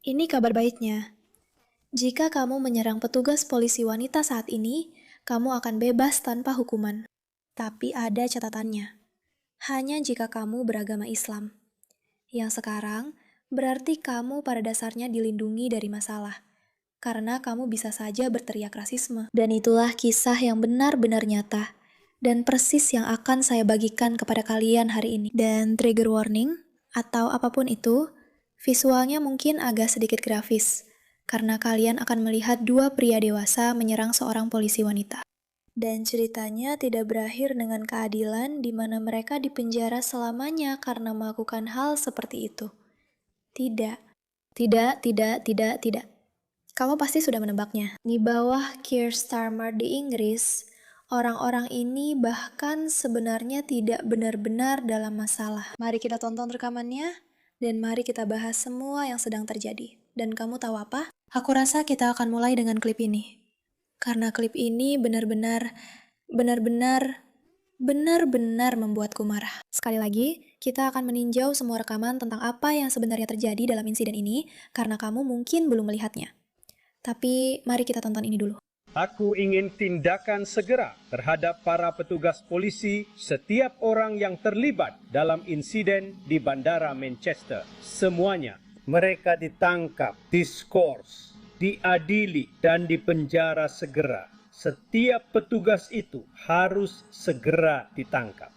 Ini kabar baiknya. Jika kamu menyerang petugas polisi wanita saat ini, kamu akan bebas tanpa hukuman. Tapi ada catatannya. Hanya jika kamu beragama Islam. Yang sekarang, berarti kamu pada dasarnya dilindungi dari masalah. Karena kamu bisa saja berteriak rasisme. Dan itulah kisah yang benar-benar nyata. Dan persis yang akan saya bagikan kepada kalian hari ini. Dan trigger warning, atau apapun itu, visualnya mungkin agak sedikit grafis. Karena kalian akan melihat dua pria dewasa menyerang seorang polisi wanita. Dan ceritanya tidak berakhir dengan keadilan di mana mereka dipenjara selamanya karena melakukan hal seperti itu. Tidak. Tidak. Kamu pasti sudah menebaknya. Di bawah Keir Starmer di Inggris, orang-orang ini bahkan sebenarnya tidak benar-benar dalam masalah. Mari kita tonton rekamannya, dan mari kita bahas semua yang sedang terjadi. Dan kamu tahu apa? Aku rasa kita akan mulai dengan klip ini. Karena klip ini benar-benar membuatku marah. Sekali lagi, kita akan meninjau semua rekaman tentang apa yang sebenarnya terjadi dalam insiden ini, karena kamu mungkin belum melihatnya. Tapi, mari kita tonton ini dulu. Aku ingin tindakan segera terhadap para petugas polisi, setiap orang yang terlibat dalam insiden di Bandara Manchester. Semuanya, mereka ditangkap, diskors, diadili, dan dipenjara segera. Setiap petugas itu harus segera ditangkap.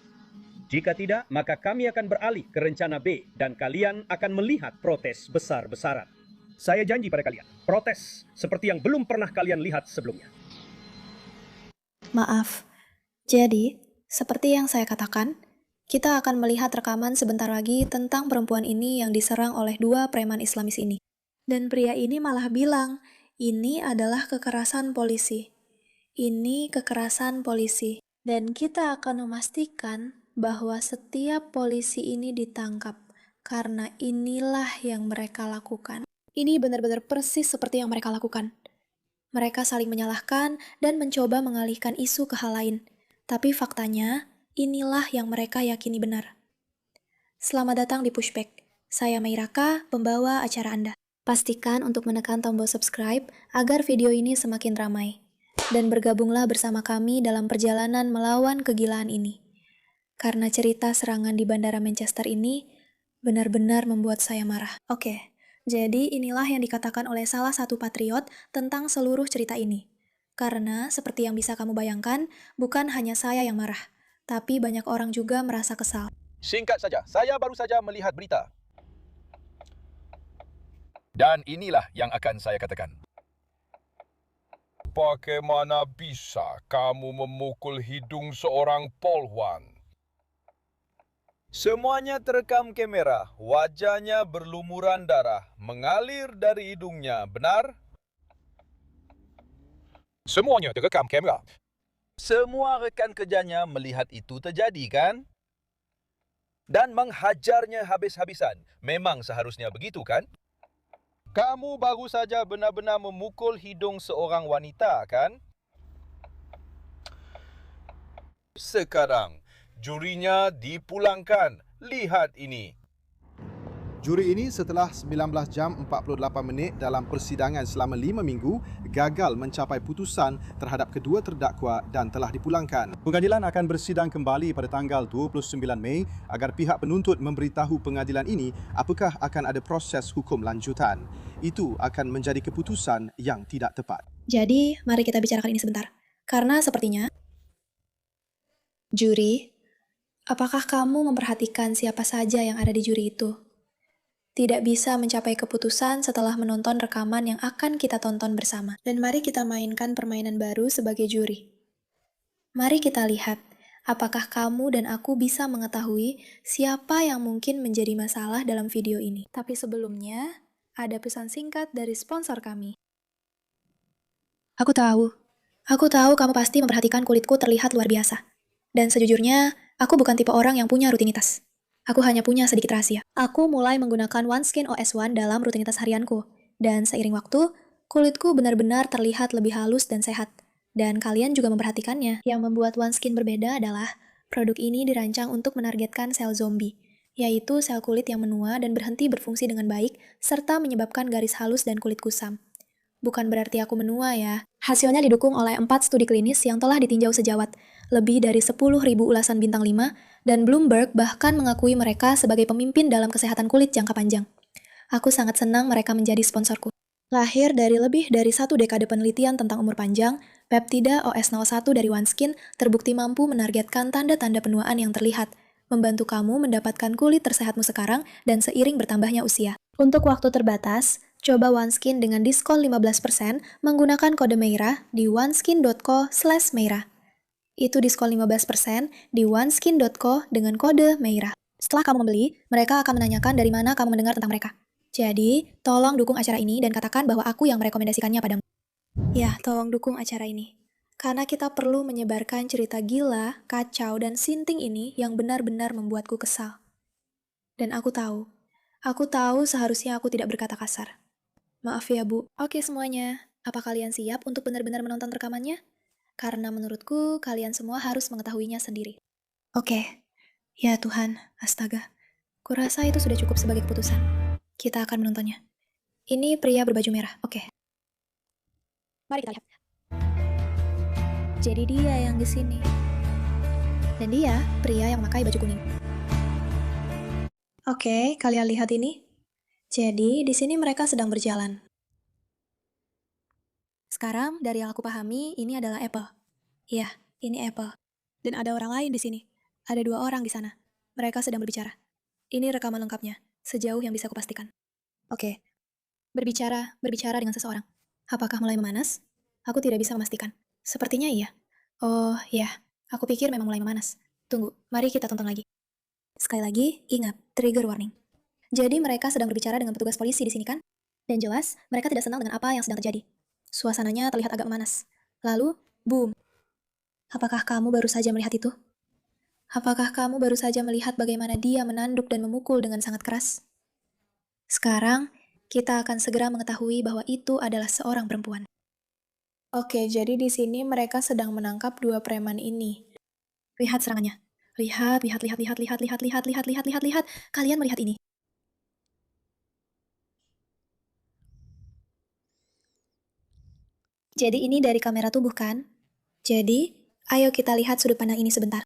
Jika tidak, maka kami akan beralih ke rencana B dan kalian akan melihat protes besar-besaran. Saya janji pada kalian, protes seperti yang belum pernah kalian lihat sebelumnya. Maaf. Jadi, seperti yang saya katakan, kita akan melihat rekaman sebentar lagi tentang perempuan ini yang diserang oleh dua preman Islamis ini. Dan pria ini malah bilang, ini adalah kekerasan polisi. Ini kekerasan polisi. Dan kita akan memastikan bahwa setiap polisi ini ditangkap, karena inilah yang mereka lakukan. Ini benar-benar persis seperti yang mereka lakukan. Mereka saling menyalahkan dan mencoba mengalihkan isu ke hal lain. Tapi faktanya, inilah yang mereka yakini benar. Selamat datang di Pushback. Saya Meiraka, pembawa acara Anda. Pastikan untuk menekan tombol subscribe agar video ini semakin ramai. Dan bergabunglah bersama kami dalam perjalanan melawan kegilaan ini. Karena cerita serangan di Bandara Manchester ini benar-benar membuat saya marah. Oke, jadi inilah yang dikatakan oleh salah satu patriot tentang seluruh cerita ini. Karena seperti yang bisa kamu bayangkan, bukan hanya saya yang marah, tapi banyak orang juga merasa kesal. Singkat saja, saya baru saja melihat berita. Dan inilah yang akan saya katakan. Bagaimana bisa kamu memukul hidung seorang polwan? Semuanya terekam kamera. Wajahnya berlumuran darah, mengalir dari hidungnya, benar? Semuanya terekam kamera. Semua rekan kerjanya melihat itu terjadi, kan? Dan menghajarnya habis-habisan. Memang seharusnya begitu, kan? Kamu baru saja benar-benar memukul hidung seorang wanita, kan? Sekarang, jurinya dipulangkan. Lihat ini. Juri ini setelah 19 jam 48 minit dalam persidangan selama 5 minggu gagal mencapai putusan terhadap kedua terdakwa dan telah dipulangkan. Pengadilan akan bersidang kembali pada tanggal 29 Mei agar pihak penuntut memberitahu pengadilan ini apakah akan ada proses hukum lanjutan. Itu akan menjadi keputusan yang tidak tepat. Jadi, mari kita bicarakan ini sebentar. Karena sepertinya, juri, apakah kamu memperhatikan siapa saja yang ada di juri itu? Tidak bisa mencapai keputusan setelah menonton rekaman yang akan kita tonton bersama. Dan mari kita mainkan permainan baru sebagai juri. Mari kita lihat, apakah kamu dan aku bisa mengetahui siapa yang mungkin menjadi masalah dalam video ini. Tapi sebelumnya, ada pesan singkat dari sponsor kami. Aku tahu kamu pasti memperhatikan kulitku terlihat luar biasa. Dan sejujurnya, aku bukan tipe orang yang punya rutinitas. Aku hanya punya sedikit rahasia. Aku mulai menggunakan OneSkin OS1 dalam rutinitas harianku. Dan seiring waktu, kulitku benar-benar terlihat lebih halus dan sehat. Dan kalian juga memperhatikannya. Yang membuat OneSkin berbeda adalah produk ini dirancang untuk menargetkan sel zombie. yaitu sel kulit yang menua dan berhenti berfungsi dengan baik, serta menyebabkan garis halus dan kulit kusam. Bukan berarti aku menua ya. Hasilnya didukung oleh 4 studi klinis yang telah ditinjau sejawat, lebih dari 10.000 ulasan bintang 5, dan Bloomberg bahkan mengakui mereka sebagai pemimpin dalam kesehatan kulit jangka panjang. Aku sangat senang mereka menjadi sponsorku. Lahir dari lebih dari 1 dekade penelitian tentang umur panjang, peptida OS01 dari OneSkin terbukti mampu menargetkan tanda-tanda penuaan yang terlihat, membantu kamu mendapatkan kulit tersehatmu sekarang dan seiring bertambahnya usia. Untuk waktu terbatas, coba OneSkin dengan diskon 15% menggunakan kode Meira di oneskin.co/Meira. Itu diskon 15% di oneskin.co dengan kode Meira. Setelah kamu membeli, mereka akan menanyakan dari mana kamu mendengar tentang mereka. Jadi, tolong dukung acara ini dan katakan bahwa aku yang merekomendasikannya padamu. Ya, tolong dukung acara ini. Karena kita perlu menyebarkan cerita gila, kacau, dan sinting ini yang benar-benar membuatku kesal. Dan aku tahu seharusnya aku tidak berkata kasar. Maaf ya, Bu. Oke semuanya, apa kalian siap untuk benar-benar menonton rekamannya? Karena menurutku, kalian semua harus mengetahuinya sendiri. Oke. Ya Tuhan, astaga. Kurasa itu sudah cukup sebagai keputusan. Kita akan menontonnya. Ini pria berbaju merah, oke. Mari kita lihat. Jadi dia yang di sini. Dan dia pria yang memakai baju kuning. Oke, kalian lihat ini? Jadi, di sini mereka sedang berjalan. Sekarang, dari yang aku pahami, ini adalah Apple. Iya, ini Apple. Dan ada orang lain di sini. Ada 2 orang di sana. Mereka sedang berbicara. Ini rekaman lengkapnya, sejauh yang bisa kupastikan. Oke. Berbicara dengan seseorang. Apakah mulai memanas? Aku tidak bisa memastikan. Sepertinya iya. Oh, ya. Aku pikir memang mulai memanas. Tunggu, mari kita tonton lagi. Sekali lagi, ingat, trigger warning. Jadi mereka sedang berbicara dengan petugas polisi di sini kan? Dan jelas, mereka tidak senang dengan apa yang sedang terjadi. Suasananya terlihat agak memanas. Lalu, boom. Apakah kamu baru saja melihat itu? Apakah kamu baru saja melihat bagaimana dia menanduk dan memukul dengan sangat keras? Sekarang, kita akan segera mengetahui bahwa itu adalah seorang perempuan. Oke, jadi di sini mereka sedang menangkap 2 preman ini. Lihat serangannya. Lihat. Kalian melihat ini. Jadi ini dari kamera tubuh kan? Jadi, ayo kita lihat sudut pandang ini sebentar.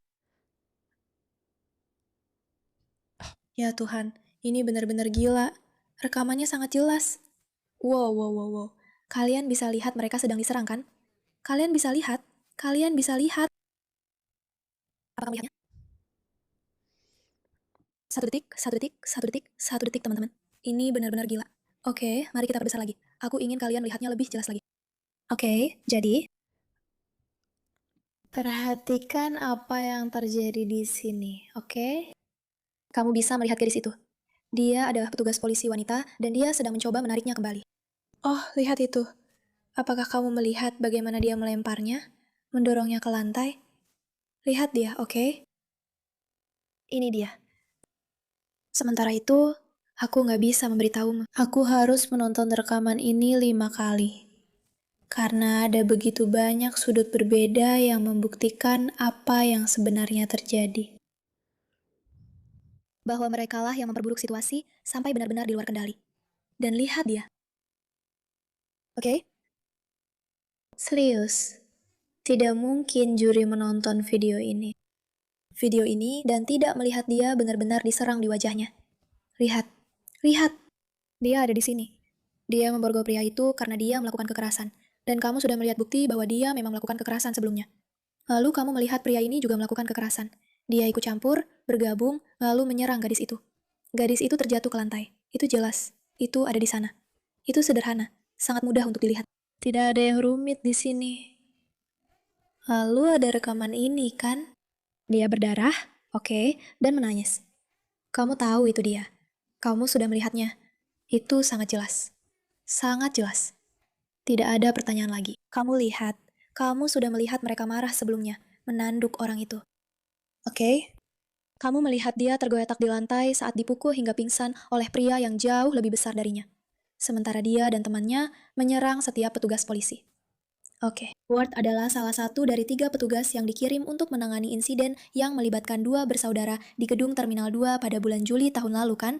Ya Tuhan, ini benar-benar gila. Rekamannya sangat jelas. Wow. Kalian bisa lihat mereka sedang diserang kan? Kalian bisa lihat. Apakah melihatnya? 1 detik, teman-teman. Ini benar-benar gila. Oke, mari kita perbesar lagi. Aku ingin kalian melihatnya lebih jelas lagi. Oke, jadi perhatikan apa yang terjadi di sini, oke? Kamu bisa melihat gadis itu. Dia adalah petugas polisi wanita dan dia sedang mencoba menariknya kembali. Oh, lihat itu. Apakah kamu melihat bagaimana dia melemparnya, mendorongnya ke lantai? Lihat dia, oke? Ini dia. Sementara itu, aku nggak bisa memberitahumu. Aku harus menonton rekaman ini 5 kali. Karena ada begitu banyak sudut berbeda yang membuktikan apa yang sebenarnya terjadi. Bahwa merekalah yang memperburuk situasi sampai benar-benar di luar kendali. Dan lihat dia. Oke? Serius, tidak mungkin juri menonton video ini. Dan tidak melihat dia benar-benar diserang di wajahnya. Lihat. Dia ada di sini. Dia memborgol pria itu karena dia melakukan kekerasan. Dan kamu sudah melihat bukti bahwa dia memang melakukan kekerasan sebelumnya. Lalu kamu melihat pria ini juga melakukan kekerasan. Dia ikut campur, bergabung, lalu menyerang gadis itu. Gadis itu terjatuh ke lantai. Itu jelas. Itu ada di sana. Itu sederhana. Sangat mudah untuk dilihat. Tidak ada yang rumit di sini. Lalu ada rekaman ini kan? Dia berdarah, oke, dan menangis. Kamu tahu itu dia. Kamu sudah melihatnya. Itu sangat jelas. Sangat jelas. Tidak ada pertanyaan lagi. Kamu lihat. Kamu sudah melihat mereka marah sebelumnya, menanduk orang itu. Oke? Kamu melihat dia tergeletak di lantai saat dipukul hingga pingsan oleh pria yang jauh lebih besar darinya. Sementara dia dan temannya menyerang setiap petugas polisi. Oke, Ward adalah salah satu dari 3 petugas yang dikirim untuk menangani insiden yang melibatkan 2 bersaudara di gedung Terminal 2 pada bulan Juli tahun lalu kan?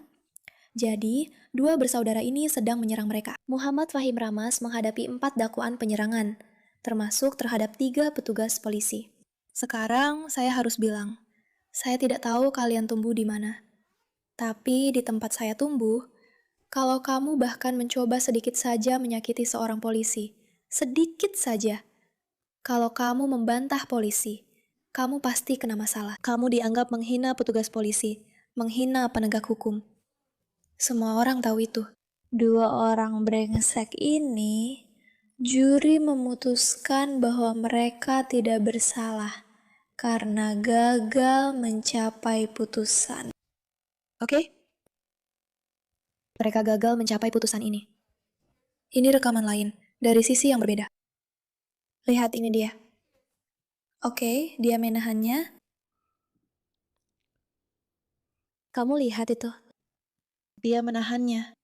Jadi, 2 bersaudara ini sedang menyerang mereka. Muhammad Fahim Ramas menghadapi 4 dakwaan penyerangan, termasuk terhadap 3 petugas polisi. Sekarang saya harus bilang, saya tidak tahu kalian tumbuh di mana. Tapi di tempat saya tumbuh, kalau kamu bahkan mencoba sedikit saja menyakiti seorang polisi, sedikit saja, kalau kamu membantah polisi, kamu pasti kena masalah. Kamu dianggap menghina petugas polisi, menghina penegak hukum. Semua orang tahu itu. 2 orang brengsek ini, juri memutuskan bahwa mereka tidak bersalah karena gagal mencapai putusan. Oke? Mereka gagal mencapai putusan ini. Ini rekaman lain, dari sisi yang berbeda. Lihat ini dia. Oke, dia menahannya. Kamu lihat itu. Dia menahannya.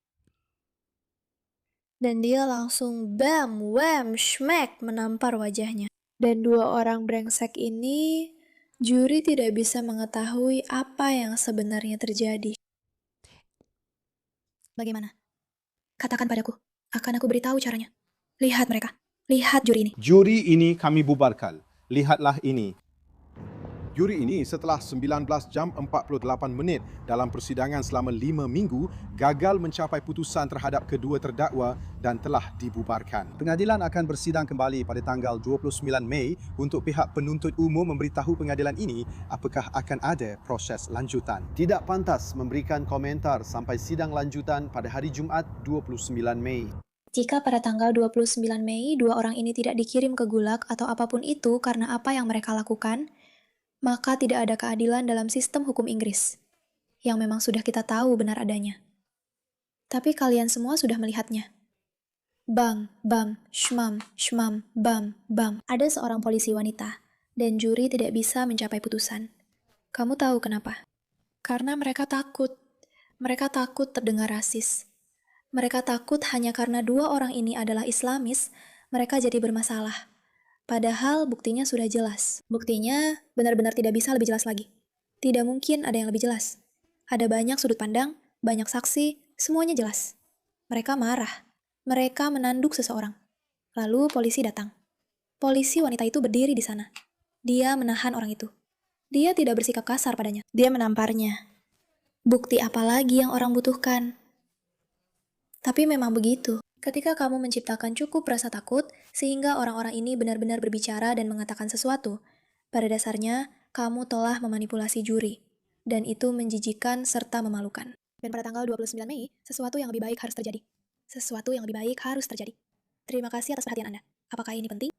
Dan dia langsung bam, wham, smack menampar wajahnya. Dan 2 orang brengsek ini, juri tidak bisa mengetahui apa yang sebenarnya terjadi. Bagaimana? Katakan padaku, akan aku beritahu caranya. Lihat mereka, lihat juri ini. Juri ini kami bubarkan. Lihatlah ini. Juri ini setelah 19 jam 48 minit dalam persidangan selama 5 minggu gagal mencapai putusan terhadap kedua terdakwa dan telah dibubarkan. Pengadilan akan bersidang kembali pada tanggal 29 Mei untuk pihak penuntut umum memberitahu pengadilan ini apakah akan ada proses lanjutan. Tidak pantas memberikan komentar sampai sidang lanjutan pada hari Jumaat 29 Mei. Jika pada tanggal 29 Mei 2 orang ini tidak dikirim ke gulag atau apapun itu karena apa yang mereka lakukan, maka tidak ada keadilan dalam sistem hukum Inggris, yang memang sudah kita tahu benar adanya. Tapi kalian semua sudah melihatnya. Bam, bam, shmam, shmam, bam, bam. Ada seorang polisi wanita, dan juri tidak bisa mencapai putusan. Kamu tahu kenapa? Karena mereka takut. Mereka takut terdengar rasis. Mereka takut hanya karena 2 orang ini adalah Islamis, mereka jadi bermasalah. Padahal buktinya sudah jelas. Buktinya benar-benar tidak bisa lebih jelas lagi. Tidak mungkin ada yang lebih jelas. Ada banyak sudut pandang, banyak saksi, semuanya jelas. Mereka marah. Mereka menanduk seseorang. Lalu polisi datang. Polisi wanita itu berdiri di sana. Dia menahan orang itu. Dia tidak bersikap kasar padanya. Dia menamparnya. Bukti apa lagi yang orang butuhkan? Tapi memang begitu. Ketika kamu menciptakan cukup rasa takut, sehingga orang-orang ini benar-benar berbicara dan mengatakan sesuatu, pada dasarnya, kamu telah memanipulasi juri. Dan itu menjijikan serta memalukan. Dan pada tanggal 29 Mei, sesuatu yang lebih baik harus terjadi. Sesuatu yang lebih baik harus terjadi. Terima kasih atas perhatian Anda. Apakah ini penting?